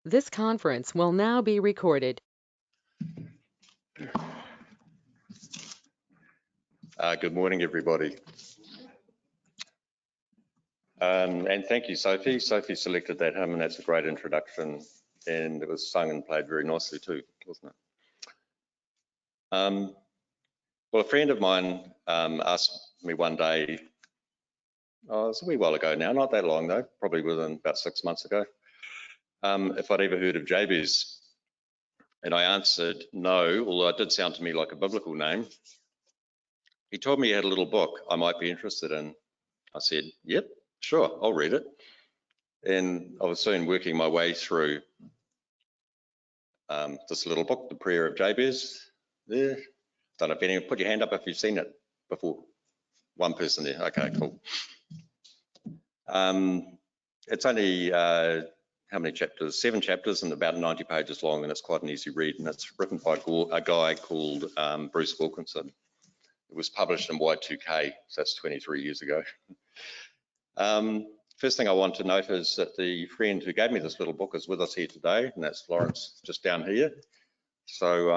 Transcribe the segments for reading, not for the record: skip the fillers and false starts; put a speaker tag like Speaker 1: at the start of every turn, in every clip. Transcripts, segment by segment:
Speaker 1: This conference will now be recorded.
Speaker 2: Good morning, everybody. And thank you, Sophie. Sophie selected that hymn, and that's a great introduction. And it was sung and played very nicely too, wasn't it? Well, a friend of mine asked me one day, oh, it was a wee while ago now, not that long though, probably within about 6 months ago, if I'd ever heard of Jabez. And I answered no, although it did sound to me like a biblical name. He told me he had a little book I might be interested in. I said, yep, sure, I'll read it. And I was soon working my way through this little book, The Prayer of Jabez. There. Don't know if anyone, put your hand up if you've seen it before. One person there. Okay, cool. It's only, how many chapters? 7 chapters and about 90 pages long, and it's quite an easy read. And it's written by a guy called Bruce Wilkinson. It was published in Y2K, so that's 23 years ago. First thing I want to note is that the friend who gave me this little book is with us here today, and that's Lawrence, just down here. So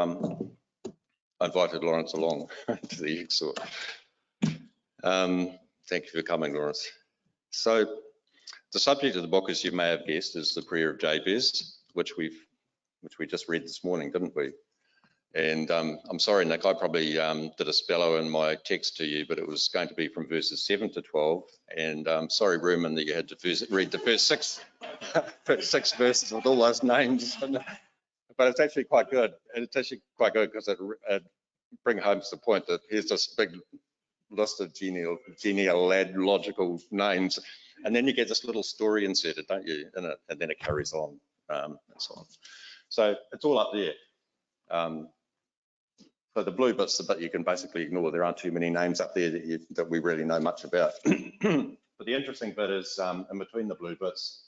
Speaker 2: I invited Lawrence along to the Exhort. Thank you for coming, Lawrence. So the subject of the book, as you may have guessed, is the Prayer of Jabez, which we just read this morning, didn't we? And I'm sorry, Nick, I probably did a spello in my text to you, but it was going to be from verses 7 to 12. And sorry, Ruben, that you had to read the first six verses with all those names. But it's actually quite good. And it's actually quite good because it brings home to the point that here's this big list of genealogical names. And then you get this little story inserted, don't you, in it? And then it carries on and so on. So it's all up there. So the blue bit's the bit you can basically ignore. There aren't too many names up there that we really know much about. But the interesting bit is in between the blue bits,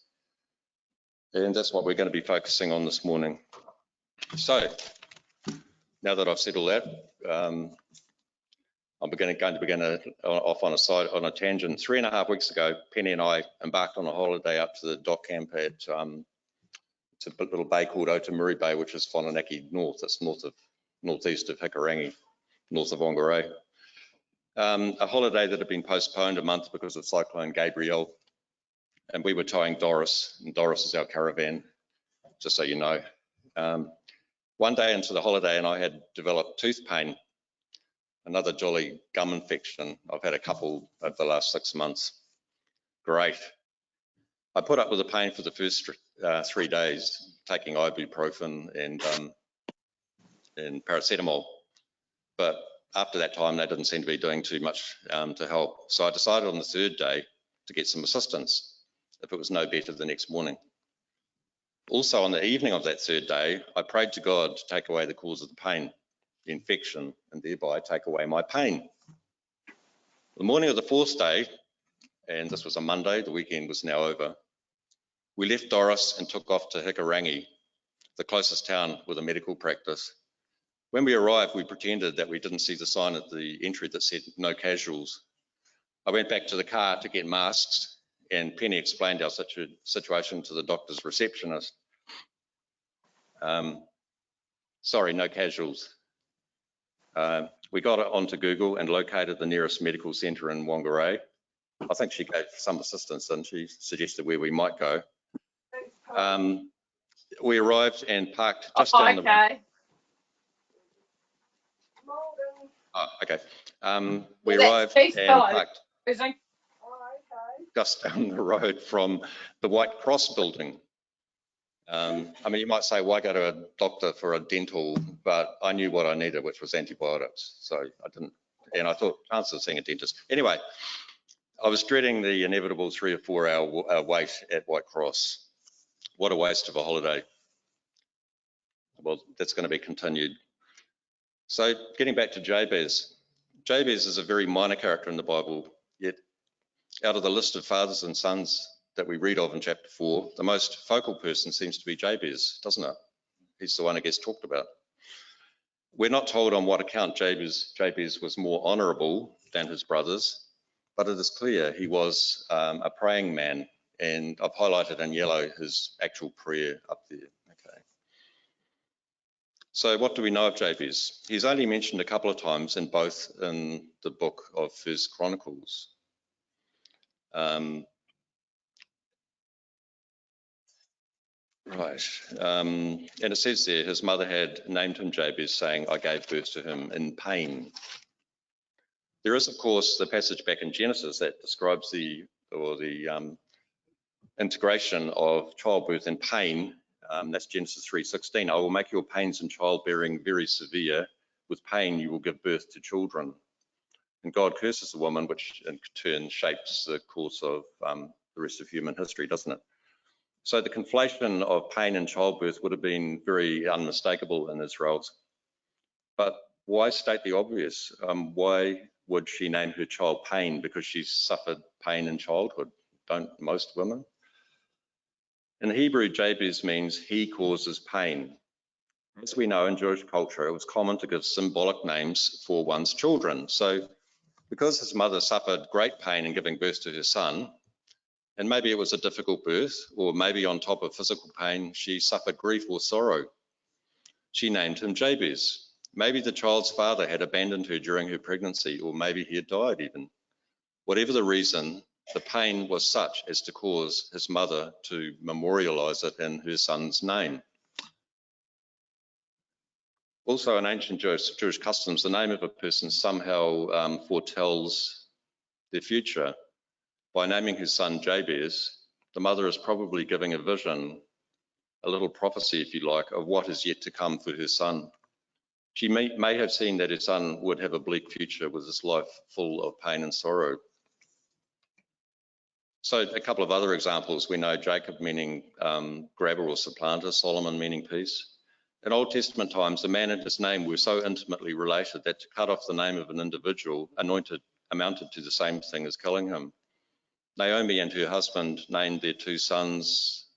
Speaker 2: and that's what we're going to be focusing on this morning. So now that I've said all that, I'm going to begin off on a tangent. 3.5 weeks ago, Penny and I embarked on a holiday up to the dock camp at it's a little bay called Otamuri Bay, which is Whananaki North. It's northeast of Hikurangi, north of Whangarei. A holiday that had been postponed a month because of Cyclone Gabrielle, and we were towing Doris, and Doris is our caravan, just so you know. One day into the holiday, and I had developed tooth pain, another jolly gum infection. I've had a couple over the last 6 months. Great. I put up with the pain for the first 3 days, taking ibuprofen and paracetamol, but after that time they didn't seem to be doing too much to help. So I decided on the 3rd day to get some assistance if it was no better the next morning. Also on the evening of that 3rd day, I prayed to God to take away the cause of the pain, the infection, and thereby take away my pain. The morning of the 4th day, and this was a Monday, the weekend was now over, we left Doris and took off to Hikurangi, the closest town with a medical practice. When we arrived, we pretended that we didn't see the sign at the entry that said no casuals. I went back to the car to get masks, and Penny explained our situation to the doctor's receptionist. Sorry, no casuals. We got onto Google and located the nearest medical centre in Whangarei. I think she gave some assistance and she suggested where we might go. We arrived and parked just down the... Oh, okay. We arrived and parked just down the road from the White Cross building. I mean, you might say, why go to a doctor for a dental? But I knew what I needed, which was antibiotics. So I didn't, and I thought, chances of seeing a dentist. Anyway, I was dreading the inevitable 3 or 4 hour wait at White Cross. What a waste of a holiday. Well, that's going to be continued. So getting back to Jabez. Jabez is a very minor character in the Bible, yet out of the list of fathers and sons that we read of in chapter 4, the most focal person seems to be Jabez, doesn't it? He's the one who gets talked about. We're not told on what account Jabez was more honourable than his brothers, but it is clear he was a praying man, and I've highlighted in yellow his actual prayer up there. Okay. So what do we know of Jabez? He's only mentioned a couple of times in the book of First Chronicles. And it says there, his mother had named him Jabez, saying, I gave birth to him in pain. There is, of course, the passage back in Genesis that describes the integration of childbirth and pain. That's Genesis 3:16. I will make your pains in childbearing very severe. With pain, you will give birth to children. And God curses the woman, which in turn shapes the course of the rest of human history, doesn't it? So the conflation of pain and childbirth would have been very unmistakable in Israel's. But why state the obvious? Why would she name her child Pain? Because she suffered pain in childhood. Don't most women? In Hebrew, Jabez means he causes pain. As we know in Jewish culture, it was common to give symbolic names for one's children. So because his mother suffered great pain in giving birth to her son, and maybe it was a difficult birth, or maybe on top of physical pain, she suffered grief or sorrow, she named him Jabez. Maybe the child's father had abandoned her during her pregnancy, or maybe he had died even. Whatever the reason, the pain was such as to cause his mother to memorialize it in her son's name. Also, in ancient Jewish customs, the name of a person somehow foretells their future. By naming his son Jabez, the mother is probably giving a vision, a little prophecy, if you like, of what is yet to come for her son. She may have seen that her son would have a bleak future with his life full of pain and sorrow. So a couple of other examples. We know Jacob meaning grabber or supplanter, Solomon meaning peace. In Old Testament times, the man and his name were so intimately related that to cut off the name of an individual amounted to the same thing as killing him. Naomi and her husband named their two sons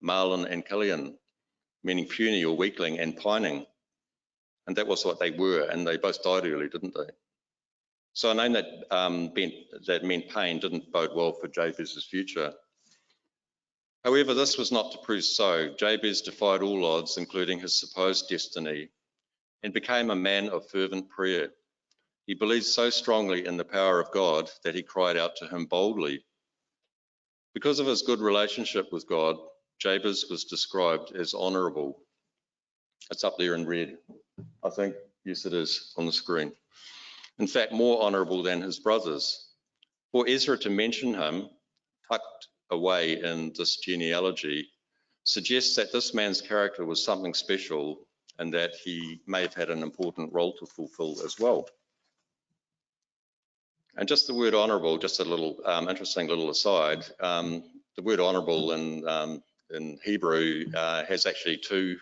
Speaker 2: Mahlon and Chilion, meaning puny or weakling and pining. And that was what they were, and they both died early, didn't they? So a name that meant pain didn't bode well for Jabez's future. However, this was not to prove so. Jabez defied all odds, including his supposed destiny, and became a man of fervent prayer. He believed so strongly in the power of God that he cried out to him boldly. Because of his good relationship with God, Jabez was described as honourable. It's up there in red, I think. Yes, it is on the screen. In fact, more honourable than his brothers. For Ezra to mention him, tucked away in this genealogy, suggests that this man's character was something special and that he may have had an important role to fulfill as well. And just the word honourable, just a little interesting little aside, the word honourable in Hebrew has actually two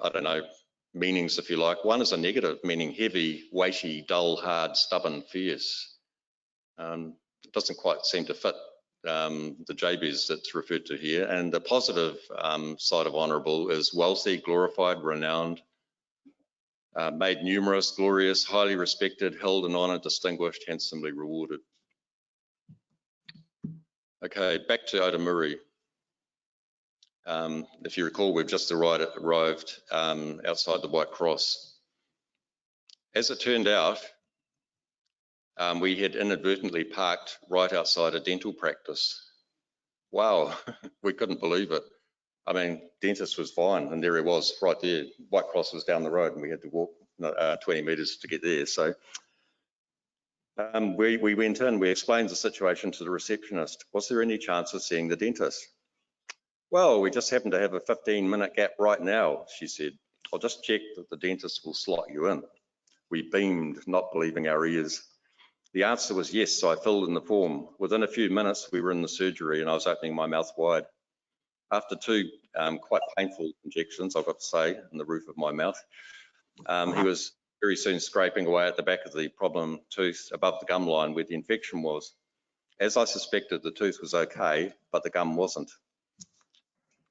Speaker 2: I don't know, meanings, if you like. One is a negative, meaning heavy, weighty, dull, hard, stubborn, fierce. It doesn't quite seem to fit the Jabez that's referred to here. And the positive side of honourable is wealthy, glorified, renowned, made numerous, glorious, highly respected, held in honour, distinguished, handsomely rewarded. Okay, back to Otamuri. If you recall, we've just arrived outside the White Cross. As it turned out, we had inadvertently parked right outside a dental practice. Wow, we couldn't believe it. I mean, dentist was fine, and there he was right there. White Cross was down the road, and we had to walk 20 metres to get there. So we went in, we explained the situation to the receptionist. Was there any chance of seeing the dentist? Well, we just happen to have a 15-minute gap right now, she said. I'll just check that the dentist will slot you in. We beamed, not believing our ears. The answer was yes, so I filled in the form. Within a few minutes, we were in the surgery and I was opening my mouth wide. After two quite painful injections, I've got to say, in the roof of my mouth, he was very soon scraping away at the back of the problem tooth above the gum line where the infection was. As I suspected, the tooth was okay, but the gum wasn't.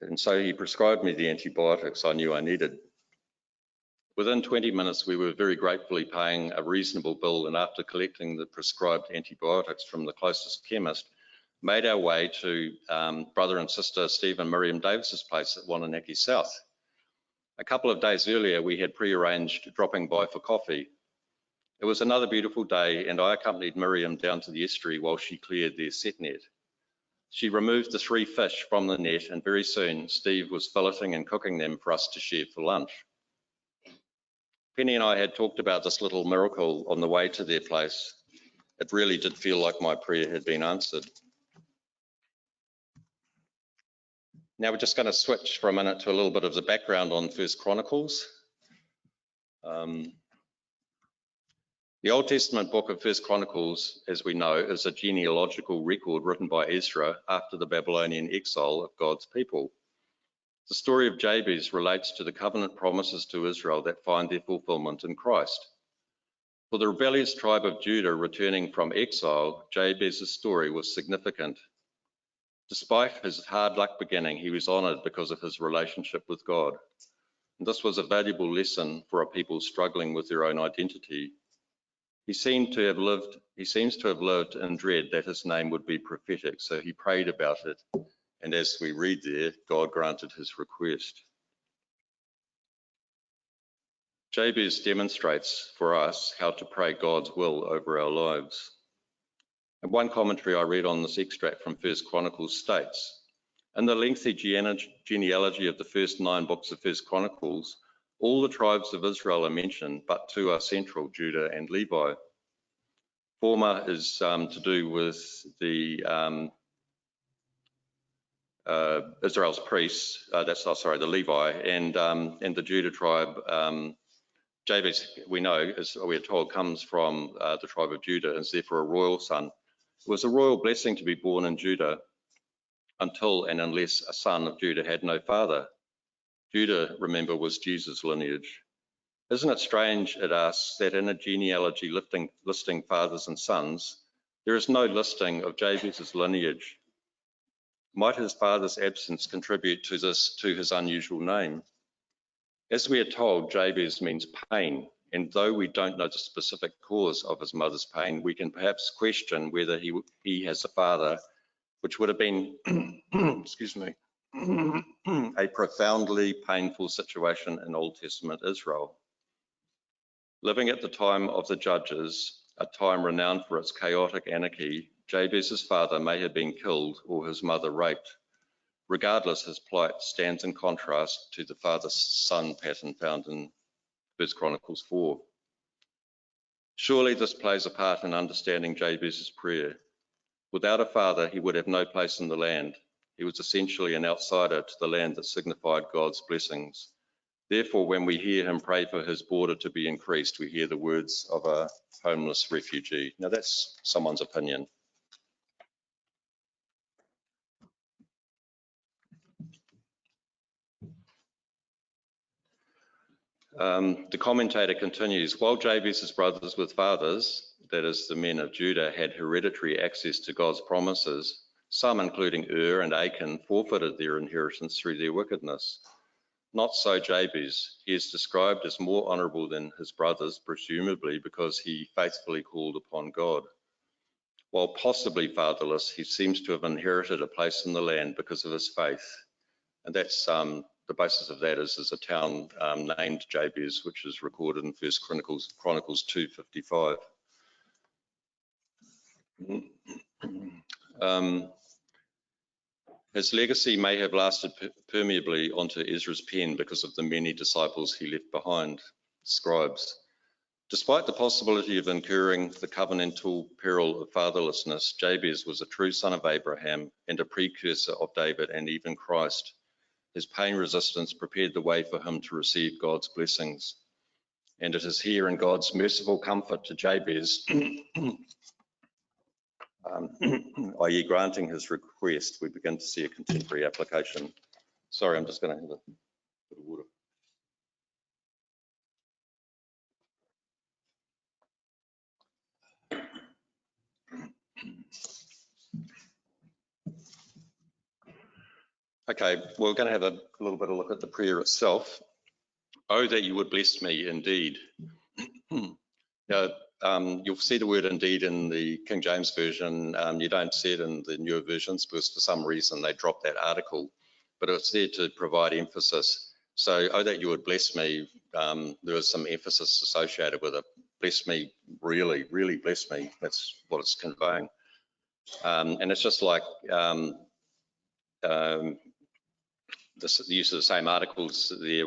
Speaker 2: And so he prescribed me the antibiotics I knew I needed. Within 20 minutes, we were very gratefully paying a reasonable bill, and after collecting the prescribed antibiotics from the closest chemist, made our way to brother and sister Steve and Miriam Davis's place at Wananaki South. A couple of days earlier, we had pre-arranged dropping by for coffee. It was another beautiful day, and I accompanied Miriam down to the estuary while she cleared their set net. She removed the 3 fish from the net, and very soon Steve was filleting and cooking them for us to share for lunch. Penny and I had talked about this little miracle on the way to their place. It really did feel like my prayer had been answered. Now we're just going to switch for a minute to a little bit of the background on 1 Chronicles. The Old Testament book of 1 Chronicles, as we know, is a genealogical record written by Ezra after the Babylonian exile of God's people. The story of Jabez relates to the covenant promises to Israel that find their fulfillment in Christ. For the rebellious tribe of Judah returning from exile, Jabez's story was significant. Despite his hard luck beginning, he was honoured because of his relationship with God. And this was a valuable lesson for a people struggling with their own identity. He seems to have lived in dread that his name would be prophetic, so he prayed about it. And as we read there, God granted his request. Jabez demonstrates for us how to pray God's will over our lives. And one commentary I read on this extract from 1 Chronicles states, in the lengthy genealogy of the first 9 books of 1 Chronicles, all the tribes of Israel are mentioned, but 2 are central, Judah and Levi. Former is to do with the Israel's priests, the Levi, and the Judah tribe. Jabez, we know, as we are told, comes from the tribe of Judah and is therefore a royal son. It was a royal blessing to be born in Judah until and unless a son of Judah had no father. Judah, remember, was Jesus' lineage. Isn't it strange, it asks, that in a genealogy listing fathers and sons, there is no listing of Jabez's lineage? Might his father's absence contribute to his unusual name? As we are told, Jabez means pain, and though we don't know the specific cause of his mother's pain, we can perhaps question whether he has a father, which would have been, excuse me, a profoundly painful situation in Old Testament Israel. Living at the time of the Judges, a time renowned for its chaotic anarchy, Jabez's father may have been killed or his mother raped. Regardless, his plight stands in contrast to the father-son pattern found in 1 Chronicles 4. Surely this plays a part in understanding Jabez's prayer. Without a father, he would have no place in the land. He was essentially an outsider to the land that signified God's blessings. Therefore, when we hear him pray for his border to be increased, we hear the words of a homeless refugee. Now, that's someone's opinion. The commentator continues, while Jabez's brothers with fathers, that is the men of Judah, had hereditary access to God's promises, some, including and Achan, forfeited their inheritance through their wickedness. Not so Jabez. He is described as more honourable than his brothers, presumably because he faithfully called upon God. While possibly fatherless, he seems to have inherited a place in the land because of his faith. And that's the basis of that is a town named Jabez, which is recorded in 1 Chronicles 2:55. His legacy may have lasted permeably onto Ezra's pen because of the many disciples he left behind, scribes. Despite the possibility of incurring the covenantal peril of fatherlessness, Jabez was a true son of Abraham and a precursor of David and even Christ. His pain resistance prepared the way for him to receive God's blessings. And it is here in God's merciful comfort to Jabez, i.e. granting his request, we begin to see a contemporary application. Sorry, I'm just going to have a bit of water. Okay, we're going to have a little bit of a look at the prayer itself. Oh, that you would bless me indeed. Now, you'll see the word indeed in the King James Version. You don't see it in the newer versions because for some reason they dropped that article, but it's there to provide emphasis. So, oh, that you would bless me, there was some emphasis associated with it. Bless me, really, really bless me. That's what it's conveying. And it's just like the use of the same articles there.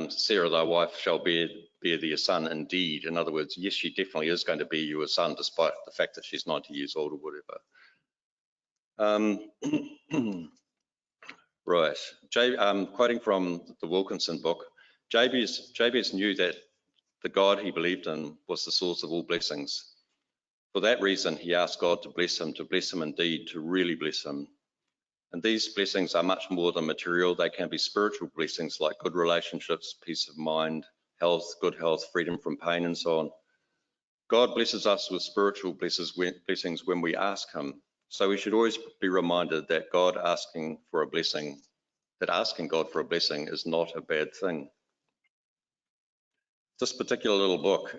Speaker 2: Sarah, thy wife, shall bear thee a son indeed. In other words, yes, she definitely is going to bear you a son, despite the fact that she's 90 years old or whatever. Right. Quoting from the Wilkinson book, Jabez knew that the God he believed in was the source of all blessings. For that reason, he asked God to bless him indeed, to really bless him. And these blessings are much more than material. They can be spiritual blessings like good relationships, peace of mind, health, good health, freedom from pain, and so on. God blesses us with spiritual blessings when we ask him. So we should always be reminded that asking God for a blessing is not a bad thing. This particular little book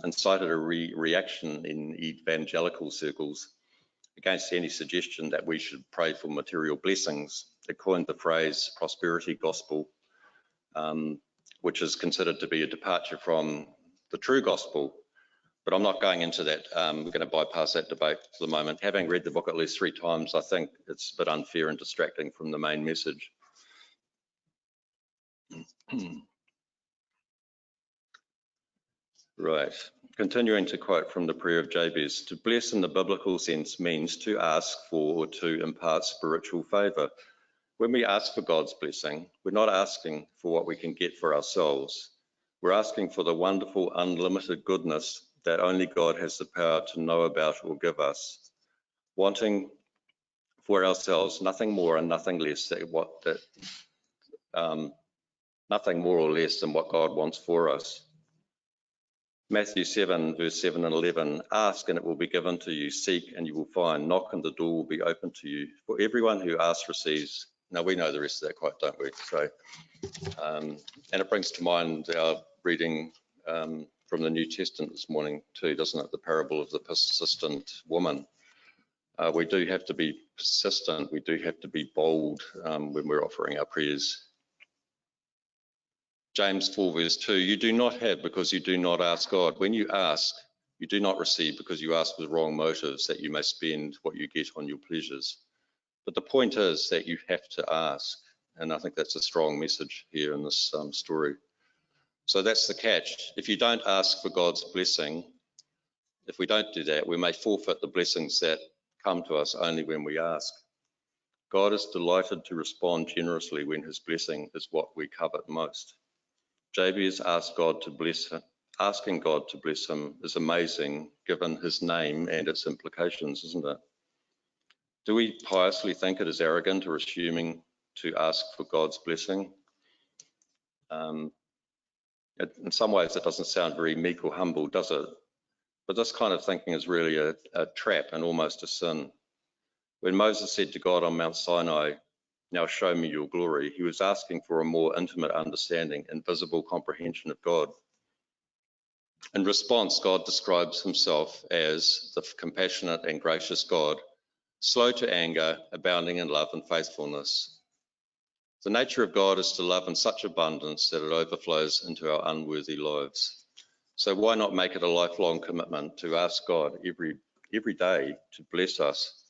Speaker 2: incited a reaction in evangelical circles against any suggestion that we should pray for material blessings. It coined the phrase prosperity gospel, which is considered to be a departure from the true gospel. But I'm not going into that. We're going to bypass that debate for the moment. Having read the book at least 3 times, I think it's a bit unfair and distracting from the main message. Right. Continuing to quote from the prayer of Jabez, to bless in the biblical sense means to ask for or to impart spiritual favour. When we ask for God's blessing, we're not asking for what we can get for ourselves. We're asking for the wonderful, unlimited goodness that only God has the power to know about or give us. Wanting for ourselves nothing more and nothing less nothing more or less than what God wants for us. Matthew 7, verse 7 and 11, ask and it will be given to you, seek and you will find, knock and the door will be open to you. For everyone who asks receives. Now we know the rest of that quote, don't we? So, and it brings to mind our reading from the New Testament this morning too, doesn't it? The parable of the persistent woman. We do have to be persistent. We do have to be bold when we're offering our prayers. James 4 verse 2, you do not have because you do not ask God. When you ask, you do not receive because you ask with wrong motives, that you may spend what you get on your pleasures. But the point is that you have to ask. And I think that's a strong message here in this story. So that's the catch. If you don't ask for God's blessing, if we don't do that, we may forfeit the blessings that come to us only when we ask. God is delighted to respond generously when his blessing is what we covet most. Jabez asked God to bless him. Asking God to bless him is amazing given his name and its implications, isn't it? Do we piously think it is arrogant or assuming to ask for God's blessing? In some ways, it doesn't sound very meek or humble, does it? But this kind of thinking is really a trap and almost a sin. When Moses said to God on Mount Sinai, now show me your glory, he was asking for a more intimate understanding and visible comprehension of God. In response, God describes himself as the compassionate and gracious God, slow to anger, abounding in love and faithfulness. The nature of God is to love in such abundance that it overflows into our unworthy lives. So why not make it a lifelong commitment to ask God every day to bless us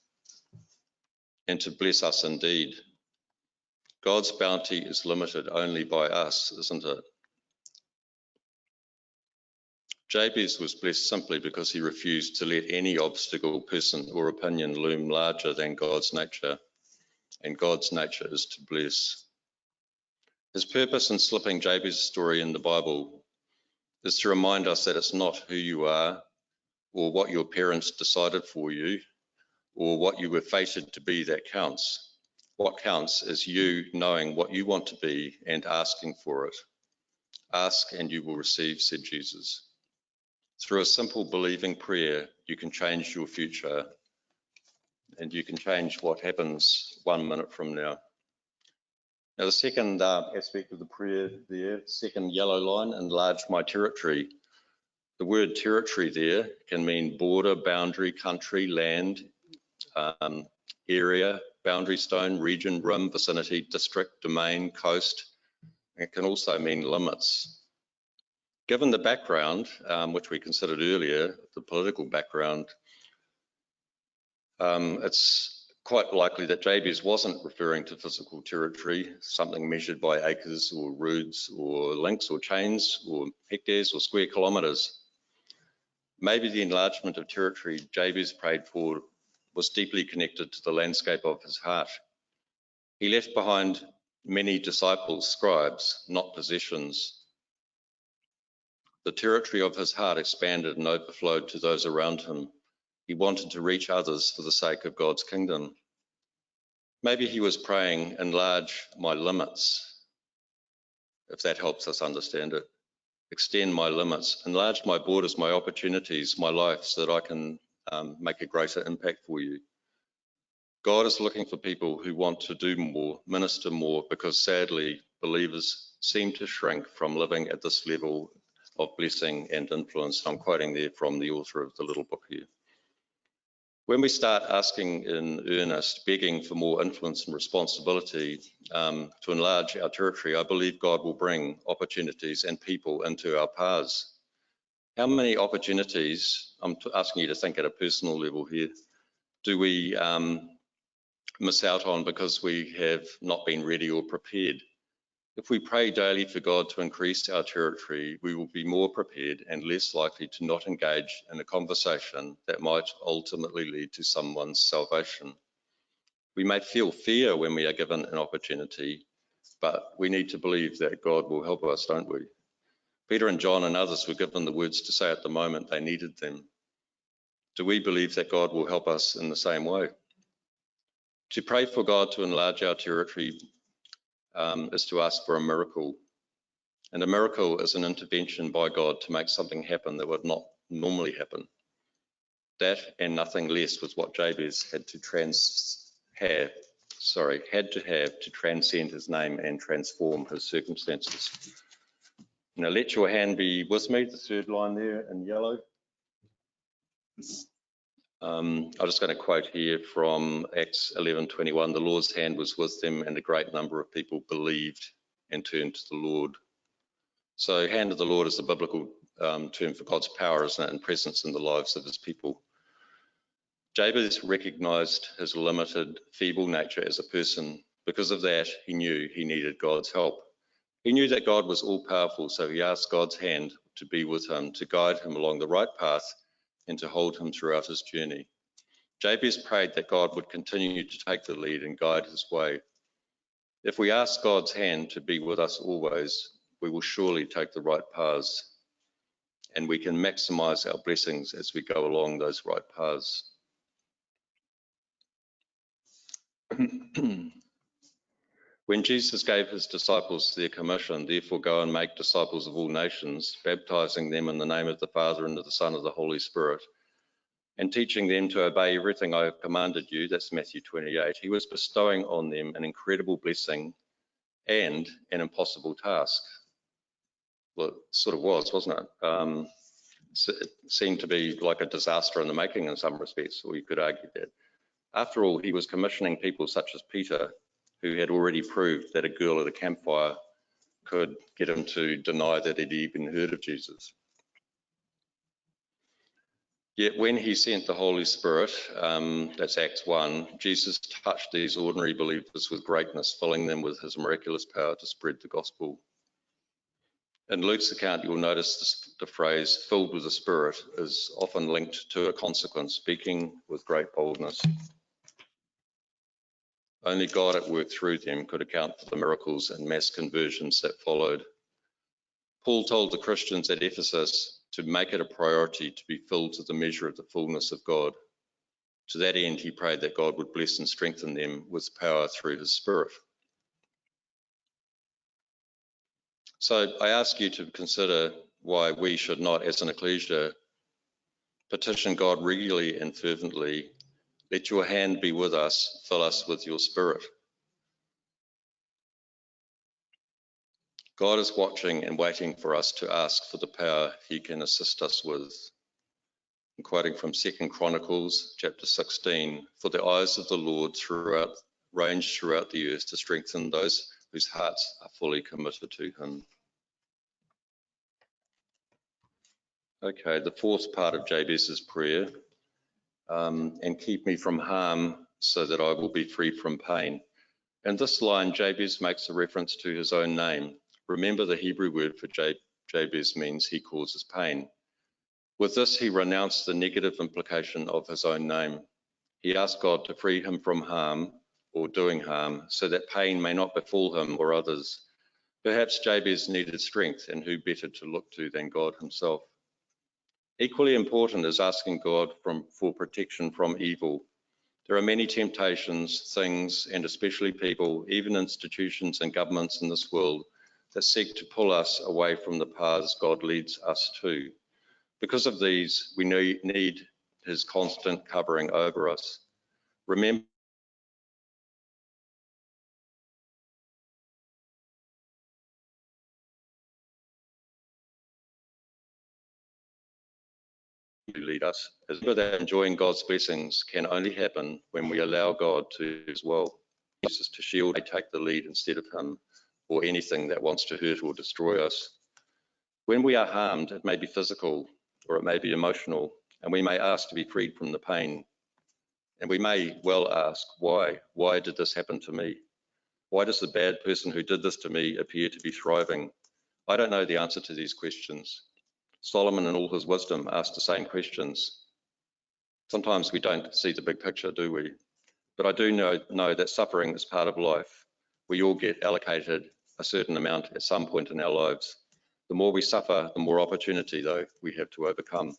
Speaker 2: and to bless us indeed? God's bounty is limited only by us, isn't it? Jabez was blessed simply because he refused to let any obstacle, person or opinion loom larger than God's nature, and God's nature is to bless. His purpose in slipping Jabez's story in the Bible is to remind us that it's not who you are or what your parents decided for you or what you were fated to be that counts. What counts is you knowing what you want to be and asking for it. Ask and you will receive, said Jesus. Through a simple believing prayer, you can change your future and you can change what happens 1 minute from now. Now, the second aspect of the prayer there, second yellow line, enlarge my territory. The word territory there can mean border, boundary, country, land, area, boundary stone, region, rim, vicinity, district, domain, coast. It can also mean limits. Given the background, which we considered earlier, the political background, it's quite likely that Jabez wasn't referring to physical territory, something measured by acres or roods or links or chains or hectares or square kilometres. Maybe the enlargement of territory Jabez prayed for was deeply connected to the landscape of his heart. He left behind many disciples, scribes, not possessions. The territory of his heart expanded and overflowed to those around him. He wanted to reach others for the sake of God's kingdom. Maybe he was praying, enlarge my limits, if that helps us understand it. Extend my limits, enlarge my borders, my opportunities, my life, so that I can make a greater impact for you. God is looking for people who want to do more, minister more, because sadly, believers seem to shrink from living at this level of blessing and influence. I'm quoting there from the author of the little book here. When we start asking in earnest, begging for more influence and responsibility to enlarge our territory, I believe God will bring opportunities and people into our paths. How many opportunities, I'm asking you to think at a personal level here, do we miss out on because we have not been ready or prepared? If we pray daily for God to increase our territory, we will be more prepared and less likely to not engage in a conversation that might ultimately lead to someone's salvation. We may feel fear when we are given an opportunity, but we need to believe that God will help us, don't we? Peter and John and others were given the words to say at the moment they needed them. Do we believe that God will help us in the same way? To pray for God to enlarge our territory is to ask for a miracle. And a miracle is an intervention by God to make something happen that would not normally happen. That and nothing less was what Jabez had to have to transcend his name and transform his circumstances. Now let your hand be with me, the third line there in yellow. I'm just going to quote here from Acts 11:21. The Lord's hand was with them, and a great number of people believed and turned to the Lord. So hand of the Lord is a biblical term for God's power, isn't it, and presence in the lives of his people. Jabez recognised his limited, feeble nature as a person. Because of that, he knew he needed God's help. He knew that God was all-powerful, so he asked God's hand to be with him, to guide him along the right path and to hold him throughout his journey. Jabez prayed that God would continue to take the lead and guide his way. If we ask God's hand to be with us always, we will surely take the right paths, and we can maximise our blessings as we go along those right paths. When Jesus gave his disciples their commission, therefore go and make disciples of all nations, baptizing them in the name of the Father and of the Son and of the Holy Spirit, and teaching them to obey everything I have commanded you, that's Matthew 28, he was bestowing on them an incredible blessing and an impossible task. Well, it sort of was, wasn't it? It seemed to be like a disaster in the making in some respects, or you could argue that. After all, he was commissioning people such as Peter, who had already proved that a girl at a campfire could get him to deny that he'd even heard of Jesus. Yet when he sent the Holy Spirit, that's Acts 1, Jesus touched these ordinary believers with greatness, filling them with his miraculous power to spread the gospel. In Luke's account, you'll notice the phrase filled with the Spirit is often linked to a consequence, speaking with great boldness. Only God at work through them could account for the miracles and mass conversions that followed. Paul told the Christians at Ephesus to make it a priority to be filled to the measure of the fullness of God. To that end, he prayed that God would bless and strengthen them with power through his Spirit. So I ask you to consider why we should not, as an ecclesia, petition God regularly and fervently, let your hand be with us, fill us with your Spirit. God is watching and waiting for us to ask for the power he can assist us with. I'm quoting from 2 Chronicles chapter 16, "For the eyes of the Lord range throughout the earth to strengthen those whose hearts are fully committed to him." Okay, the fourth part of Jabez's prayer, and keep me from harm so that I will be free from pain. In this line, Jabez makes a reference to his own name. Remember, the Hebrew word for Jabez means he causes pain. With this, he renounced the negative implication of his own name. He asked God to free him from harm or doing harm so that pain may not befall him or others. Perhaps Jabez needed strength, and who better to look to than God himself? Equally important is asking God for protection from evil. There are many temptations, things, and especially people, even institutions and governments in this world, that seek to pull us away from the paths God leads us to. Because of these, we need his constant covering over us. Remember, lead us. Remember that enjoying God's blessings can only happen when we allow God to as well. He uses to shield and take the lead instead of him or anything that wants to hurt or destroy us. When we are harmed, it may be physical or it may be emotional, and we may ask to be freed from the pain. And we may well ask, why? Why did this happen to me? Why does the bad person who did this to me appear to be thriving? I don't know the answer to these questions. Solomon, in all his wisdom, asked the same questions. Sometimes we don't see the big picture, do we? But I do know that suffering is part of life. We all get allocated a certain amount at some point in our lives. The more we suffer, the more opportunity, though, we have to overcome.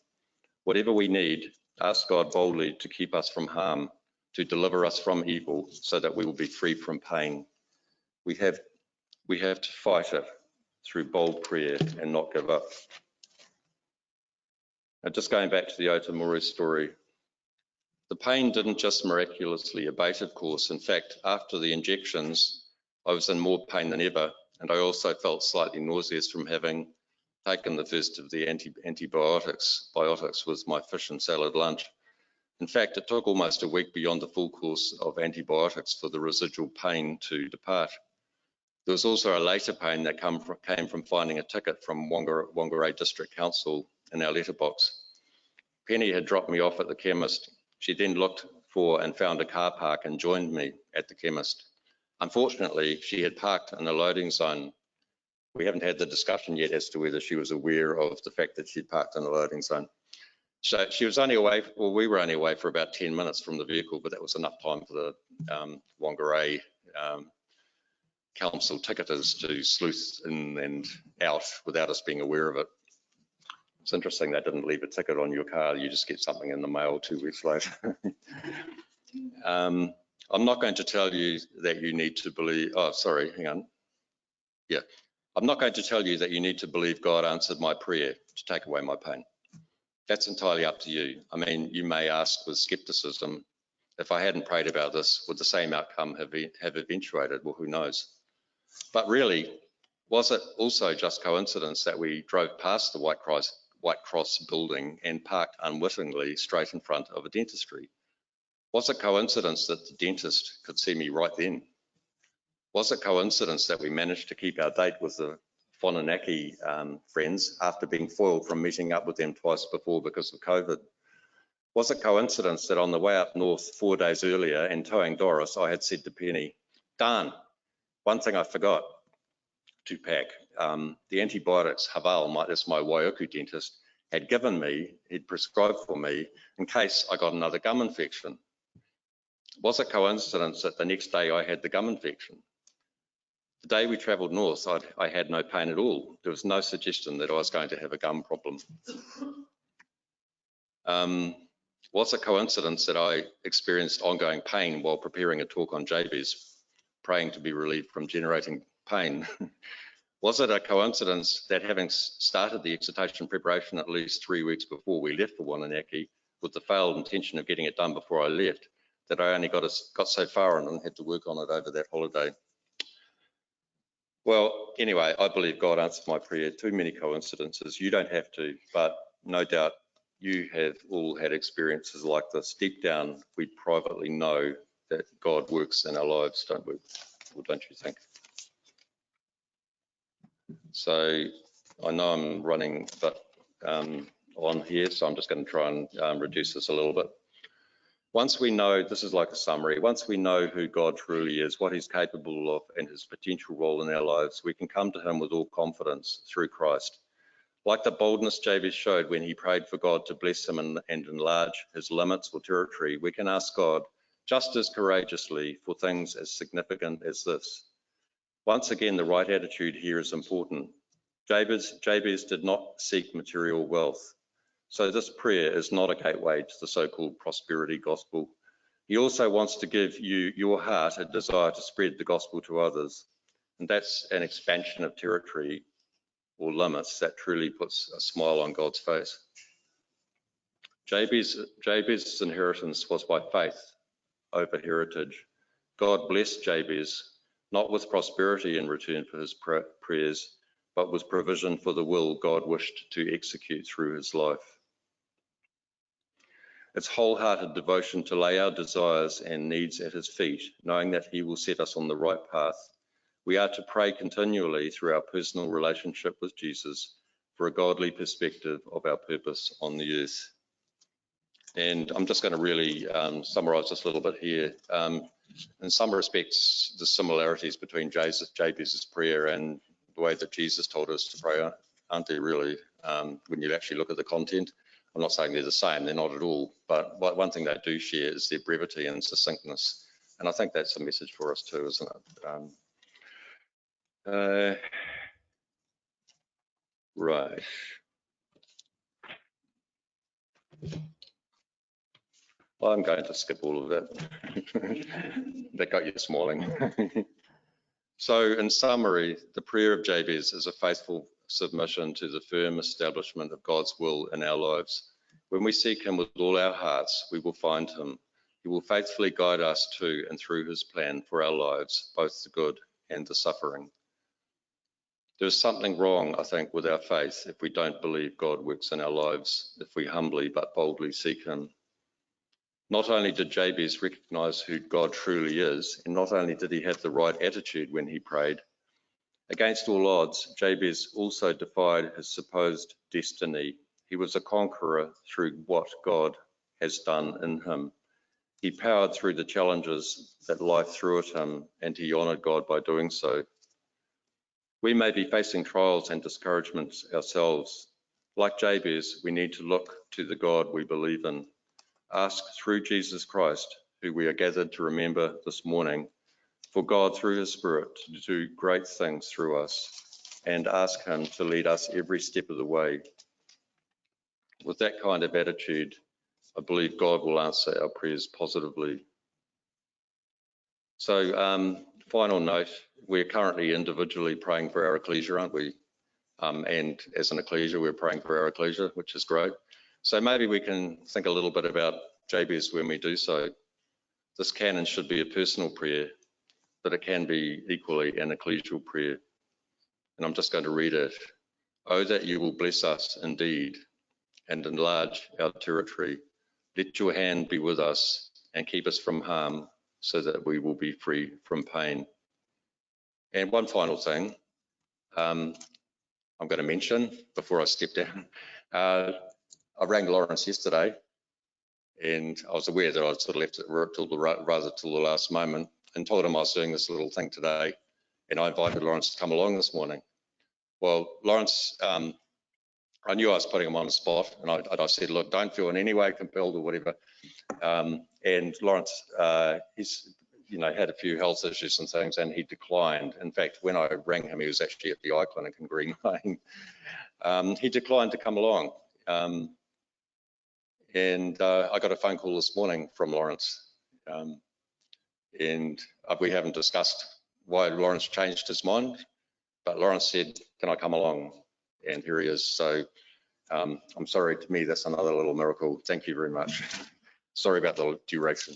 Speaker 2: Whatever we need, ask God boldly to keep us from harm, to deliver us from evil, so that we will be free from pain. We have to fight it through bold prayer and not give up. Now, just going back to the Otamoru story, the pain didn't just miraculously abate, of course. In fact, after the injections, I was in more pain than ever, and I also felt slightly nauseous from having taken the first of the antibiotics with my fish and salad lunch. In fact, it took almost a week beyond the full course of antibiotics for the residual pain to depart. There was also a later pain that came from finding a ticket from Whangarei District Council in our letterbox. Penny had dropped me off at the chemist. She then looked for and found a car park and joined me at the chemist. Unfortunately, she had parked in a loading zone. We haven't had the discussion yet as to whether she was aware of the fact that she'd parked in a loading zone. So she was only away, well, we were only away for about 10 minutes from the vehicle, but that was enough time for the Whangarei council ticketers to sleuth in and out without us being aware of it. It's interesting they didn't leave a ticket on your car. You just get something in the mail 2 weeks later. I'm not going to tell you that you need to believe, oh, sorry, hang on. Yeah, I'm not going to tell you that you need to believe God answered my prayer to take away my pain. That's entirely up to you. I mean, you may ask with skepticism, if I hadn't prayed about this, would the same outcome have eventuated? Well, who knows? But really, was it also just coincidence that we drove past the White Cross building and parked unwittingly straight in front of a dentistry? Was it coincidence that the dentist could see me right then? Was it coincidence that we managed to keep our date with the Whananaki friends after being foiled from meeting up with them twice before because of COVID? Was it coincidence that on the way up north 4 days earlier and towing Doris, I had said to Penny, darn, one thing I forgot to pack. The antibiotics Haval, that's my Waiuku dentist, had given me, he'd prescribed for me in case I got another gum infection. Was it coincidence that the next day I had the gum infection? The day we travelled north, I had no pain at all. There was no suggestion that I was going to have a gum problem. Was it coincidence that I experienced ongoing pain while preparing a talk on Jabez, praying to be relieved from generating pain? Was it a coincidence that having started the exhortation preparation at least 3 weeks before we left for Whananaki, with the failed intention of getting it done before I left, that I only got so far and had to work on it over that holiday? Well, anyway, I believe God answered my prayer. Too many coincidences. You don't have to, but no doubt you have all had experiences like this. Deep down, we privately know that God works in our lives, don't we? Or don't you think? So I know I'm running on here, so I'm just going to try and reduce this a little bit. Once we know, this is like a summary, once we know who God truly is, what he's capable of and his potential role in our lives, we can come to him with all confidence through Christ. Like the boldness Jabez showed when he prayed for God to bless him and enlarge his limits or territory, we can ask God just as courageously for things as significant as this. Once again, the right attitude here is important. Jabez did not seek material wealth. So this prayer is not a gateway to the so-called prosperity gospel. He also wants to give you, your heart, a desire to spread the gospel to others. And that's an expansion of territory or limits that truly puts a smile on God's face. Jabez's inheritance was by faith over heritage. God blessed Jabez, not with prosperity in return for his prayers, but with provision for the will God wished to execute through his life. It's wholehearted devotion to lay our desires and needs at his feet, knowing that he will set us on the right path. We are to pray continually through our personal relationship with Jesus for a godly perspective of our purpose on the earth. And I'm just going to really summarise this a little bit here. In some respects, the similarities between Jabez's prayer and the way that Jesus told us to pray aren't there really, when you actually look at the content. I'm not saying they're the same, they're not at all, but one thing they do share is their brevity and succinctness. And I think that's a message for us too, isn't it? Right. I'm going to skip all of that. That got you smiling. So in summary, the prayer of Jabez is a faithful submission to the firm establishment of God's will in our lives. When we seek him with all our hearts, we will find him. He will faithfully guide us to and through his plan for our lives, both the good and the suffering. There's something wrong, I think, with our faith if we don't believe God works in our lives, if we humbly but boldly seek him. Not only did Jabez recognize who God truly is, and not only did he have the right attitude when he prayed, against all odds, Jabez also defied his supposed destiny. He was a conqueror through what God has done in him. He powered through the challenges that life threw at him, and he honored God by doing so. We may be facing trials and discouragements ourselves. Like Jabez, we need to look to the God we believe in. Ask through Jesus Christ, who we are gathered to remember this morning, for God through his Spirit to do great things through us, and ask him to lead us every step of the way. With that kind of attitude, I believe God will answer our prayers positively. So final note, we're currently individually praying for our ecclesia, aren't we? And as an ecclesia, we're praying for our ecclesia, which is great. So maybe we can think a little bit about Jabez when we do so. This can and should be a personal prayer, but it can be equally an ecclesial prayer. And I'm just going to read it. Oh, that you will bless us indeed and enlarge our territory. Let your hand be with us and keep us from harm so that we will be free from pain. And one final thing I'm going to mention before I step down. I rang Lawrence yesterday and I was aware that I'd sort of left it till the last moment and told him I was doing this little thing today. And I invited Lawrence to come along this morning. Well, Lawrence, I knew I was putting him on the spot, and I said, look, don't feel in any way compelled or whatever. And Lawrence, he's had a few health issues and things, and he declined. In fact, when I rang him, he was actually at the eye clinic in Green Lane. He declined to come along. And I got a phone call this morning from Lawrence. And we haven't discussed why Lawrence changed his mind, but Lawrence said, can I come along? And here he is. So I'm sorry, to me, that's another little miracle. Thank you very much. Sorry about the duration.